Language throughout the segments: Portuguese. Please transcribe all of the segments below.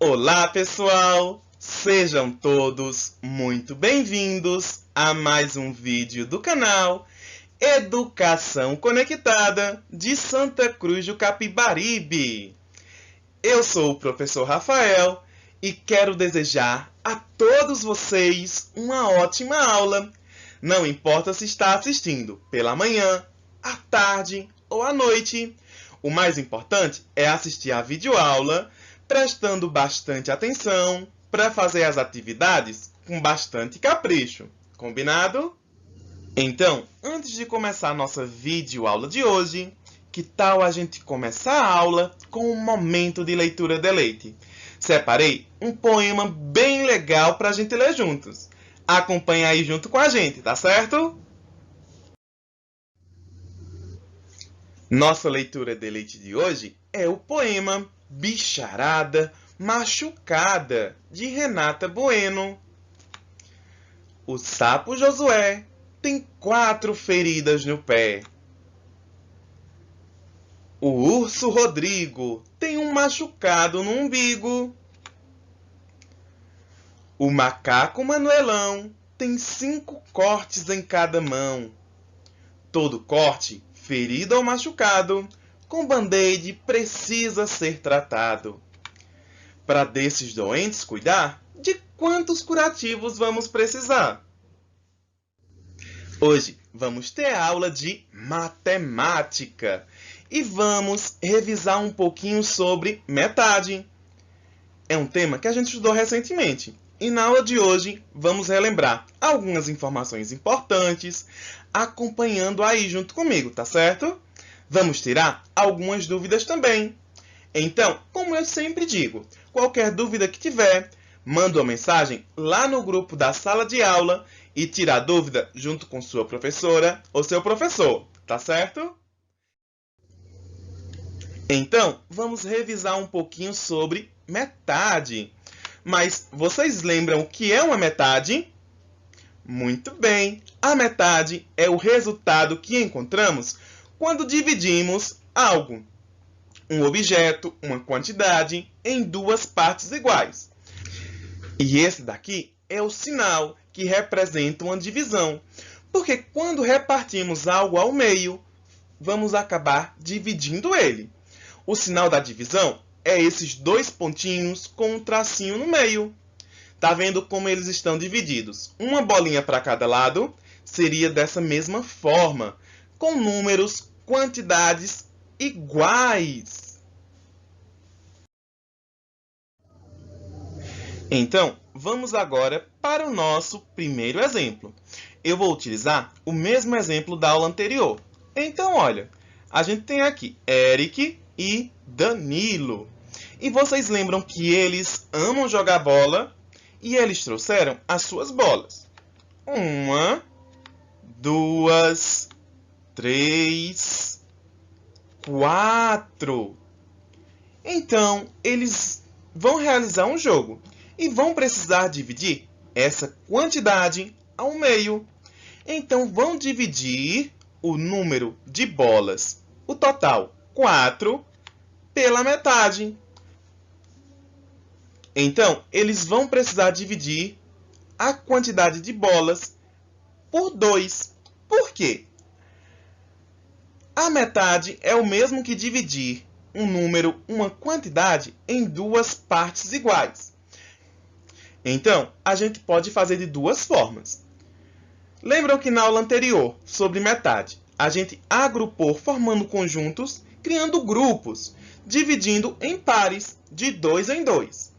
Olá, pessoal! Sejam todos muito bem-vindos a mais um vídeo do canal Educação Conectada de Santa Cruz do Capibaribe. Eu sou o professor Rafael e quero desejar a todos vocês uma ótima aula. Não importa se está assistindo pela manhã, à tarde ou à noite. O mais importante é assistir a videoaula prestando bastante atenção para fazer as atividades com bastante capricho. Combinado? Então, antes de começar a nossa videoaula de hoje, que tal a gente começar a aula com um momento de leitura deleite? Separei um poema bem legal para a gente ler juntos. Acompanhe aí junto com a gente, tá certo? Nossa leitura deleite de hoje é o poema Bicharada Machucada, de Renata Bueno. O sapo Josué tem 4 feridas no pé. O urso Rodrigo tem um machucado no umbigo. O macaco Manuelão tem 5 cortes em cada mão. Todo corte, ferido ou machucado, com band-aid precisa ser tratado. Para desses doentes cuidar, de quantos curativos vamos precisar? Hoje vamos ter aula de matemática e vamos revisar um pouquinho sobre metade. É um tema que a gente estudou recentemente e na aula de hoje vamos relembrar algumas informações importantes, acompanhando aí junto comigo, tá certo? Vamos tirar algumas dúvidas também. Então, como eu sempre digo, qualquer dúvida que tiver, manda uma mensagem lá no grupo da sala de aula e tira a dúvida junto com sua professora ou seu professor, tá certo? Então, vamos revisar um pouquinho sobre metade. Mas vocês lembram o que é uma metade? Muito bem, a metade é o resultado que encontramos quando dividimos algo, um objeto, uma quantidade, em 2 partes iguais. E esse daqui é o sinal que representa uma divisão, porque quando repartimos algo ao meio, vamos acabar dividindo ele. O sinal da divisão é esses 2 pontinhos com um tracinho no meio. Tá vendo como eles estão divididos? Uma bolinha para cada lado seria dessa mesma forma, com números, quantidades iguais. Então, vamos agora para o nosso primeiro exemplo. Eu vou utilizar o mesmo exemplo da aula anterior. Então, olha, a gente tem aqui Eric e Danilo. E vocês lembram que eles amam jogar bola e eles trouxeram as suas bolas. 1, 2, 3, 4. Então, eles vão realizar um jogo e vão precisar dividir essa quantidade ao meio. Então, vão dividir o número de bolas, o total 4, pela metade. Então, eles vão precisar dividir a quantidade de bolas por 2. Por quê? A metade é o mesmo que dividir um número, uma quantidade, em 2 partes iguais. Então, a gente pode fazer de 2 formas. Lembram que na aula anterior, sobre metade, a gente agrupou formando conjuntos, criando grupos, dividindo em pares, de 2 em 2.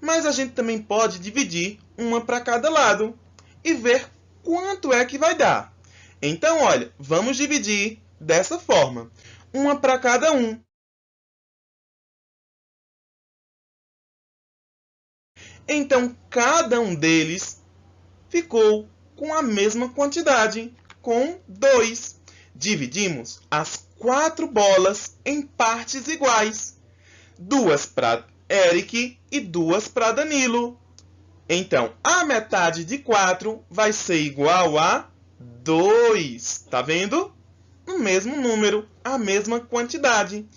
Mas a gente também pode dividir uma para cada lado e ver quanto é que vai dar. Então, olha, vamos dividir dessa forma, uma para cada um. Então, cada um deles ficou com a mesma quantidade, com 2. Dividimos as 4 bolas em partes iguais. 2 para Eric e 2 para Danilo. Então, a metade de 4 vai ser igual a 2. Tá vendo? O mesmo número, a mesma quantidade.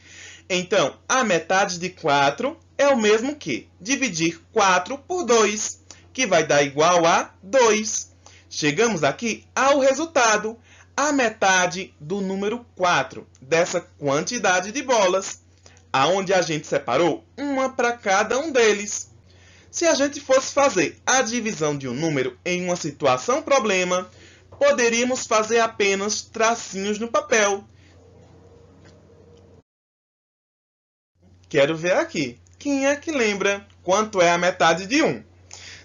Então, a metade de 4 é o mesmo que dividir 4 por 2, que vai dar igual a 2. Chegamos aqui ao resultado, a metade do número 4, dessa quantidade de bolas, aonde a gente separou uma para cada um deles. Se a gente fosse fazer a divisão de um número em uma situação problema, poderíamos fazer apenas tracinhos no papel. Quero ver aqui. Quem é que lembra quanto é a metade de 1?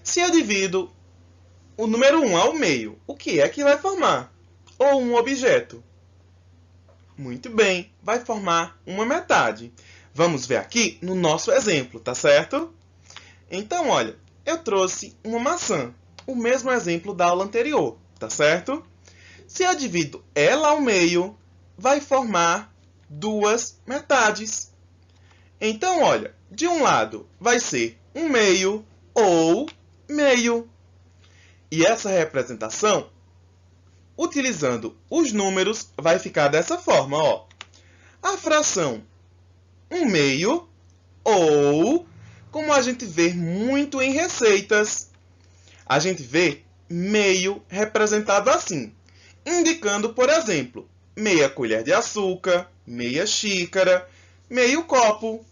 Se eu divido o número 1 ao meio, o que é que vai formar? Ou um objeto? Muito bem, vai formar uma metade. Vamos ver aqui no nosso exemplo, tá certo? Então, olha, eu trouxe uma maçã, o mesmo exemplo da aula anterior, tá certo? Se eu divido ela ao meio, vai formar duas metades. Então, olha, de um lado vai ser um meio ou meio. E essa representação, utilizando os números, vai ficar dessa forma, ó. A fração 1/2 ou, como a gente vê muito em receitas, a gente vê meio representado assim, indicando, por exemplo, meia colher de açúcar, meia xícara, meio copo.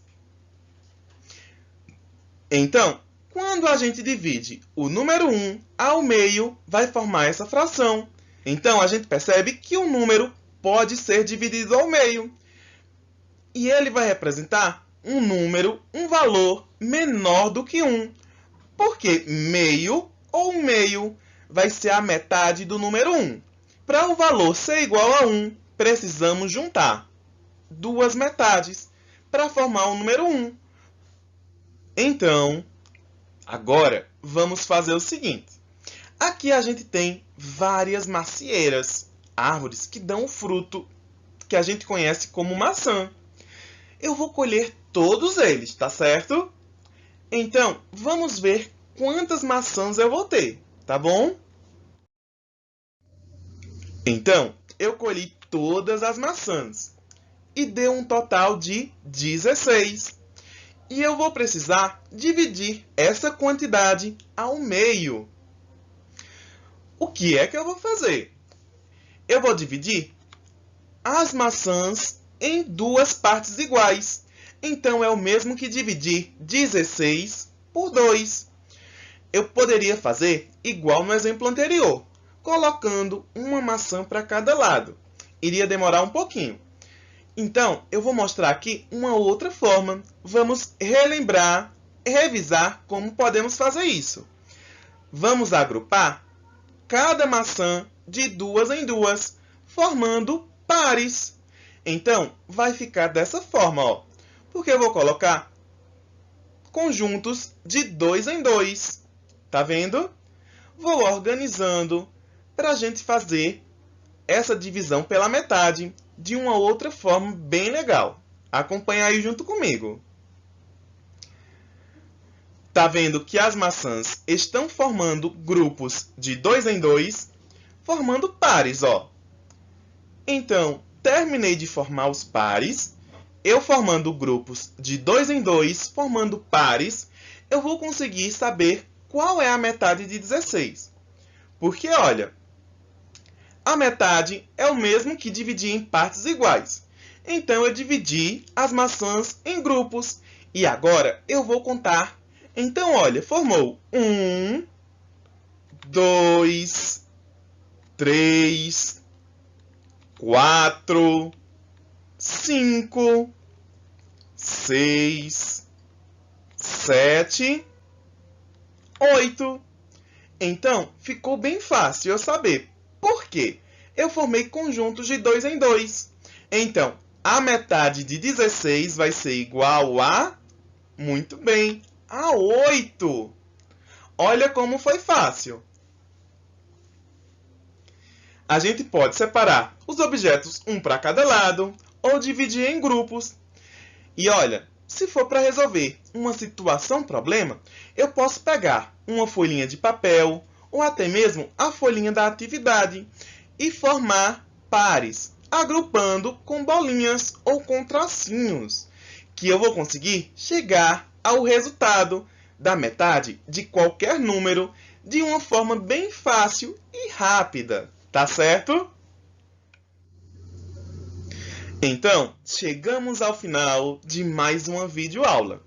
Então, quando a gente divide o número 1 ao meio, vai formar essa fração. Então, a gente percebe que o número pode ser dividido ao meio. E ele vai representar um número, um valor menor do que 1. Porque meio ou meio vai ser a metade do número 1. Para o valor ser igual a 1, precisamos juntar duas metades para formar o número 1. Então, agora vamos fazer o seguinte. Aqui a gente tem várias macieiras, árvores que dão o fruto que a gente conhece como maçã. Eu vou colher todos eles, tá certo? Então, vamos ver quantas maçãs eu vou ter, tá bom? Então, eu colhi todas as maçãs e deu um total de 16. E eu vou precisar dividir essa quantidade ao meio. O que é que eu vou fazer? Eu vou dividir as maçãs em duas partes iguais. Então, é o mesmo que dividir 16 por 2. Eu poderia fazer igual no exemplo anterior, colocando uma maçã para cada lado. Iria demorar um pouquinho. Então, eu vou mostrar aqui uma outra forma. Vamos relembrar, revisar como podemos fazer isso. Vamos agrupar cada maçã de duas em duas, formando pares. Então, vai ficar dessa forma, ó. Porque eu vou colocar conjuntos de 2 em 2. Tá vendo? Vou organizando para a gente fazer essa divisão pela metade de uma outra forma bem legal. Acompanha aí junto comigo. Tá vendo que as maçãs estão formando grupos de 2 em 2, formando pares, ó. Então, terminei de formar os pares. Eu formando grupos de 2 em 2, formando pares, eu vou conseguir saber qual é a metade de 16. Porque, olha, a metade é o mesmo que dividir em partes iguais. Então, eu dividi as maçãs em grupos. E agora, eu vou contar. Então, olha, formou 1, 2, 3, 4, 5, 6, 7, 8. Então, ficou bem fácil eu saber. Por quê? Eu formei conjuntos de 2 em 2. Então, a metade de 16 vai ser igual a... Muito bem, a 8. Olha como foi fácil. A gente pode separar os objetos um para cada lado ou dividir em grupos. E olha, se for para resolver uma situação problema, eu posso pegar uma folhinha de papel ou até mesmo a folhinha da atividade e formar pares, agrupando com bolinhas ou com tracinhos, que eu vou conseguir chegar ao resultado da metade de qualquer número de uma forma bem fácil e rápida, tá certo? Então, chegamos ao final de mais uma videoaula.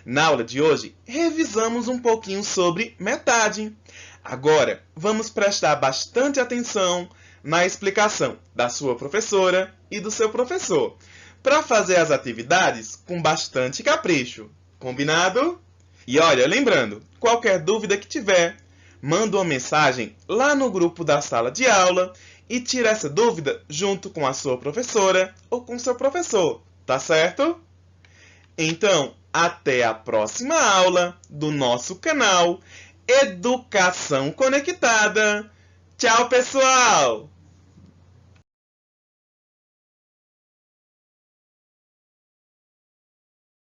Na aula de hoje, revisamos um pouquinho sobre metade. Agora, vamos prestar bastante atenção na explicação da sua professora e do seu professor, para fazer as atividades com bastante capricho. Combinado? E olha, lembrando, qualquer dúvida que tiver, manda uma mensagem lá no grupo da sala de aula e tira essa dúvida junto com a sua professora ou com seu professor, tá certo? Então, até a próxima aula do nosso canal Educação Conectada. Tchau, pessoal!